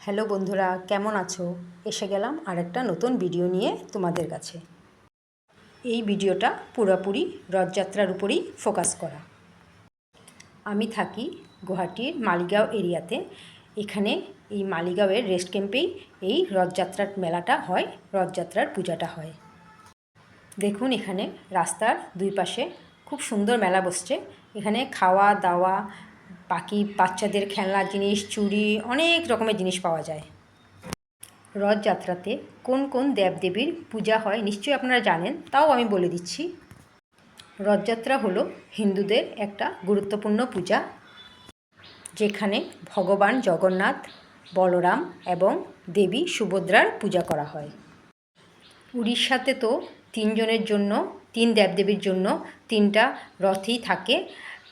Hello বন্ধুরা, কেমন আছো? এসে গেলাম আরেকটা নতুন ভিডিও নিয়ে তোমাদের কাছে। এই ভিডিওটা পুরোপুরি রথযাত্রার উপরই ফোকাস করা। আমি থাকি গুয়াহাটির মালিগাঁও এরিয়াতে। এখানে এই মালিগাঁওয়ের রেস্ট ক্যাম্পেই এই রথযাত্রার মেলাটা হয়, রথযাত্রার পূজাটা হয়। দেখুন এখানে রাস্তার দুই পাশে খুব সুন্দর মেলা বসছে। এখানে খাওয়া দাওয়া, বাকি বাচ্চাদের খেলনার জিনিস, চুড়ি, অনেক রকমের জিনিস পাওয়া যায়। রথযাত্রাতে কোন কোন দেবদেবীর পূজা হয় নিশ্চয়ই আপনারা জানেন, তাও আমি বলে দিচ্ছি। রথযাত্রা হলো হিন্দুদের একটা গুরুত্বপূর্ণ পূজা, যেখানে ভগবান জগন্নাথ, বলরাম এবং দেবী সুভদ্রার পূজা করা হয়। উড়িষ্যাতে তো তিনজনের জন্য, তিন দেবদেবীর জন্য তিনটা রথই থাকে,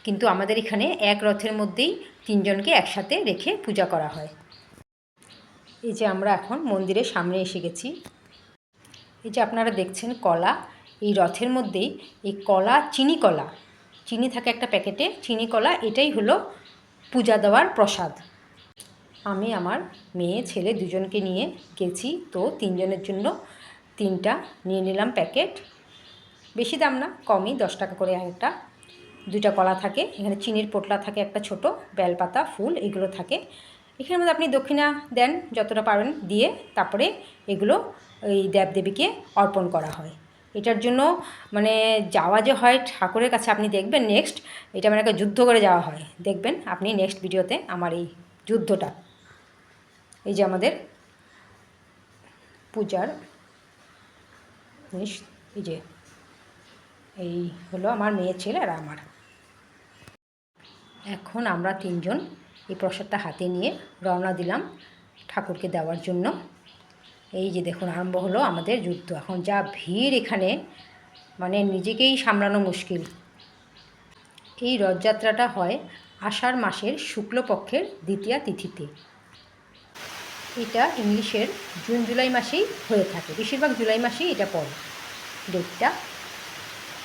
কিন্তু আমাদের এখানে এক রথের মধ্যেই তিনজনকে একসাথে রেখে পূজা করা হয়। এই যে আমরা এখন মন্দিরের সামনে এসে গেছি। এই যে আপনারা দেখছেন কলা, এই রথের মধ্যেই এই কলা, চিনি থাকে একটা প্যাকেটে, চিনি কলা, এটাই হলো পূজা দেওয়ার প্রসাদ। আমি আমার মেয়ে ছেলে দুজনকে নিয়ে গেছি, তো তিনজনের জন্য তিনটা নিয়ে নিলাম প্যাকেট। বেশি দাম না, কমই, 10 টাকা করে একটা। দুইটা কলা থাকে, এখানে চিনির পোটলা থাকে একটা ছোট, বেলপাতা, ফুল, এগুলো থাকে। এখানের মধ্যে আপনি দক্ষিণা দেন যতটা পারেন দিয়ে, তারপরে এগুলো ওই দেবদেবীকে অর্পণ করা হয়। এটার জন্য মানে যাওয়া যে হয় ঠাকুরের কাছে, আপনি দেখবেন নেক্সট, এটা মানে একটা যুদ্ধ করে যাওয়া হয়। দেখবেন আপনি নেক্সট ভিডিওতে আমার এই যুদ্ধটা। এই যে আমাদের পূজার জিনিস, এই যে এই হলো আমার মেয়ে ছেলে আর আমার। এখন আমরা তিনজন এই প্রসাদটা হাতে নিয়ে রওনা দিলাম ঠাকুরকে দেওয়ার জন্য। এই যে দেখুন আরম্ভ হলো আমাদের যুদ্ধ। এখন যা ভিড় এখানে, মানে নিজেকেই সামলানো মুশকিল। এই রথযাত্রাটা হয় আষাঢ় মাসের শুক্লপক্ষের দ্বিতীয়া তিথিতে। এটা ইংলিশের জুন জুলাই মাসেই হয়ে থাকে, বেশিরভাগ জুলাই মাসেই এটা পড়ে ডেটটা।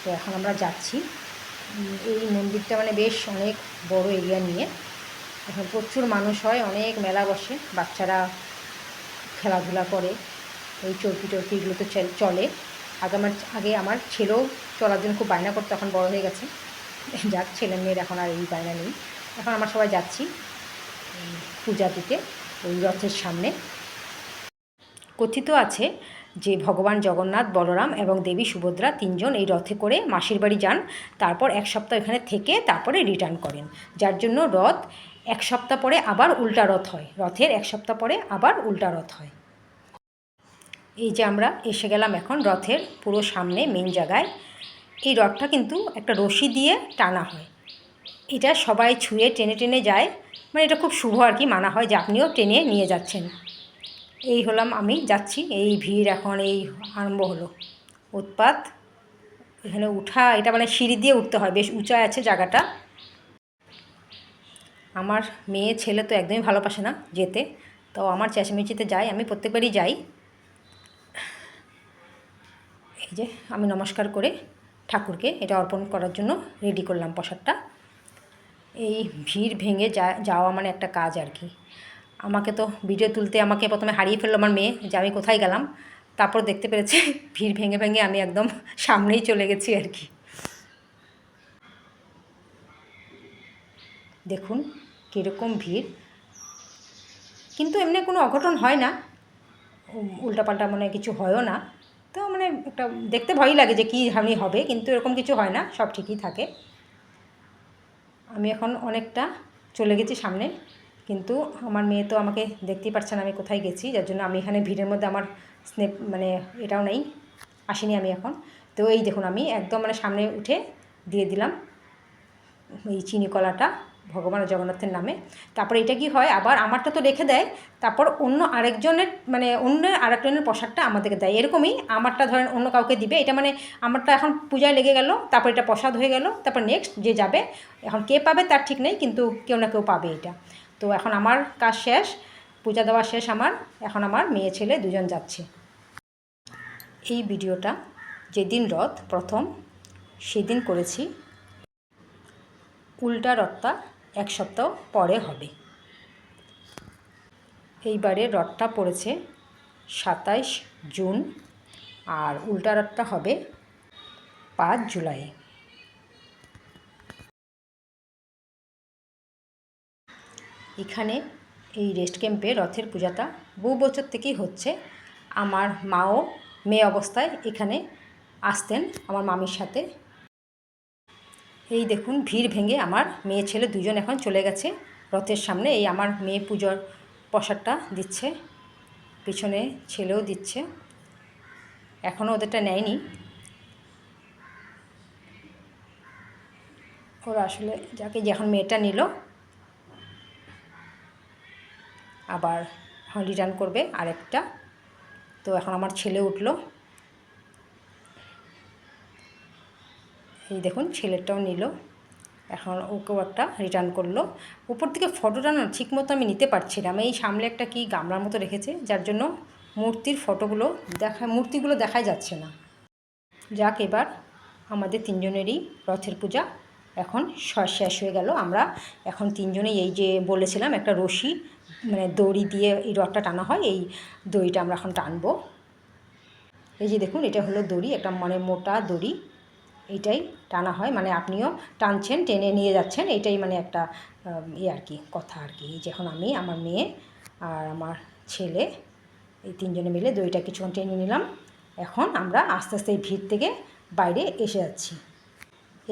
তো এখন আমরা যাচ্ছি। এই মন্দিরটা মানে বেশ অনেক বড় এরিয়া নিয়ে, এখন প্রচুর মানুষ হয়, অনেক মেলা বসে, বাচ্চারা খেলাধুলা করে, ওই চরকি এগুলোতে চলে। আগে আমার ছেলেও চলার জন্য খুব বায়না করতো, এখন বড় হয়ে গেছে, যাক ছেলে মেয়ের এখন আর এই বায়না নেই। এখন আমরা সবাই যাচ্ছি পূজা দিতে ওই রথের সামনে। কথিত আছে যে ভগবান জগন্নাথ, বলরাম এবং দেবী সুভদ্রা তিনজন এই রথে করে মাসির বাড়ি যান, তারপর এক সপ্তাহ এখানে থেকে তারপরে রিটার্ন করেন, যার জন্য রথ এক সপ্তাহ পরে আবার উল্টা রথ হয়, রথের এক সপ্তাহ পরে আবার উল্টা রথ হয়। এই যে আমরা এসে গেলাম এখন রথের পুরো সামনে মেন জায়গায়। এই রথটা কিন্তু একটা রশি দিয়ে টানা হয়, এটা সবাই ছুঁয়ে টেনে টেনে যায়, মানে এটা খুব শুভ আর কি, মানা হয় যে আপনিও টেনে নিয়ে যাচ্ছেন। এই হলাম আমি যাচ্ছি, এই ভিড় এখন এই আরম্ভ হলো উৎপাত। এখানে উঠা, এটা মানে সিঁড়ি দিয়ে উঠতে হয়, বেশ উঁচায় আছে জায়গাটা। আমার মেয়ে ছেলে তো একদমই ভালোবাসে না যেতে, তো আমার চেঁচামেচিতে যাই, আমি প্রত্যেকবারই যাই। এই যে আমি নমস্কার করে ঠাকুরকে এটা অর্পণ করার জন্য রেডি করলাম প্রসাদটা। এই ভিড় ভেঙে যাওয়া মানে একটা কাজ আর কি। আমাকে তো ভিডিও তুলতে আমাকে প্রথমে হারিয়ে ফেললো আমার মেয়ে, যে আমি কোথায় গেলাম, তারপর দেখতে পেরেছে ভিড় ভেঙে ভেঙে আমি একদম সামনেই চলে গেছি আর কি। দেখুন কীরকম ভিড়, কিন্তু এমনি কোনো অঘটন হয় না, উল্টাপাল্টা মানে কিছু হয়ও না। তো মানে একটা দেখতে ভয়ই লাগে যে কী হানি হবে, কিন্তু এরকম কিছু হয় না, সব ঠিকই থাকে। আমি এখন অনেকটা চলে গেছি সামনে, কিন্তু আমার মেয়ে তো আমাকে দেখতেই পারছে না আমি কোথায় গেছি, যার জন্য আমি এখানে ভিড়ের মধ্যে আমার স্নেপ মানে এটাও নেই, আসিনি আমি এখন। তো এই দেখুন আমি একদম মানে সামনে উঠে দিয়ে দিলাম এই চিনি কলাটা ভগবান জগন্নাথের নামে। তারপর এটা কি হয়, আবার আমারটা তো রেখে দেয়, তারপর অন্য আরেকজনের মানে অন্য আরেকজনের প্রসাদটা আমাদেরকে দেয়, এরকমই আমারটা ধরেন অন্য কাউকে দিবে, এটা মানে আমারটা এখন পূজায় লেগে গেল, তারপর এটা প্রসাদ হয়ে গেল, তারপর নেক্সট যে যাবে, এখন কে পাবে তার ঠিক নেই, কিন্তু কেউ না কেউ পাবে এটা। তো এখন আমার কাজ শেষ, পূজা দেওয়া শেষ আমার, এখন আমার মেয়ে ছেলে দুজন যাচ্ছে। এই ভিডিওটা যেদিন রথ প্রথম সেদিন করেছি, উল্টা রথটা এক সপ্তাহ পরে হবে। এইবারের রথটা পড়েছে 27 জুন আর উল্টা রথটা হবে 5 জুলাই। এখানে এই রেস্ট ক্যাম্পে রথের পূজাটা বহু বছর থেকেই হচ্ছে। আমার মাও মেয়ে অবস্থায় এখানে আসতেন আমার মামির সাথে। এই দেখুন ভিড় ভেঙে আমার মেয়ে ছেলে দুজন এখন চলে গেছে রথের সামনে। এই আমার মেয়ে পুজোর প্রসাদটা দিচ্ছে, পিছনে ছেলেও দিচ্ছে, এখনও ওদেরটা নেয়নি। ওরা আসলে যাকে যখন মেয়েটা নিল আবার এখন রিটার্ন করবে আরেকটা। তো এখন আমার ছেলে উঠল, এই দেখুন ছেলেটাও নিল, এখন ওকেও একটা রিটার্ন করলো। উপর থেকে ফটোটা না ঠিক মতো আমি নিতে পারছিলাম, এই সামনে একটা কি গামলার মতো রেখেছে যার জন্য মূর্তিগুলো দেখাই যাচ্ছে না। যাক, এবার আমাদের তিনজনেরই রথের পূজা এখন শেষ হয়ে গেল। আমরা এখন তিনজনেই এই যে বলেছিলাম একটা রশি মানে দড়ি দিয়ে এই রথটা টানা হয়, এই দড়িটা আমরা এখন টানবো। এই যে দেখুন এটা হলো দড়ি, একটা মানে মোটা দড়ি, এইটাই টানা হয়, মানে আপনিও টানছেন, টেনে নিয়ে যাচ্ছেন, এইটাই মানে একটা আর কি কথা আর কি। যখন আমি, আমার মেয়ে আর আমার ছেলে এই তিনজনে মিলে দড়িটা কিছুক্ষণ টেনে নিলাম। এখন আমরা আস্তে আস্তে এই ভিড় থেকে বাইরে এসে যাচ্ছি।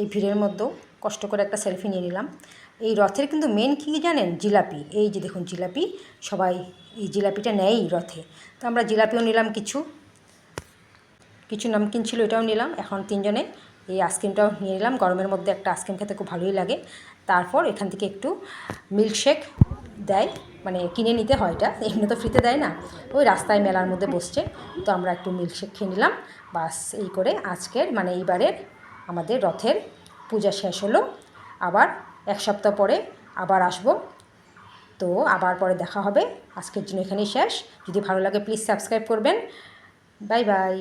এই ভিড়ের মধ্যেও কষ্ট করে একটা সেলফি নিয়ে নিলাম। এই রথের কিন্তু মেন কী জানেন? জিলাপি। এই যে দেখুন জিলাপি, সবাই এই জিলাপিটা নেয়ই রথে। তো আমরা জিলাপিও নিলাম, কিছু নামকিন ছিল, এটাও নিলাম। এখন তিনজনে এই আইসক্রিমটাও নিয়ে নিলাম, গরমের মধ্যে একটা আইসক্রিম খেতে খুব ভালোই লাগে। তারপর এখান থেকে একটু মিল্কশেক দেয়, মানে কিনে নিতে হয়, এটা এমনি তো ফ্রিতে দেয় না, ওই রাস্তায় মেলার মধ্যে বসছে, তো আমরা একটু মিল্কশেক খেয়ে নিলাম। বাস এই করে আজকের মানে এইবারের আমাদের রথের পূজা শেষ হলো। আবার এক সপ্তাহ পরে আবার আসব, তো আবার পরে দেখা হবে। আজকের জন্য এখানেই শেষ। যদি ভালো লাগে প্লিজ সাবস্ক্রাইব করবেন। Bye bye.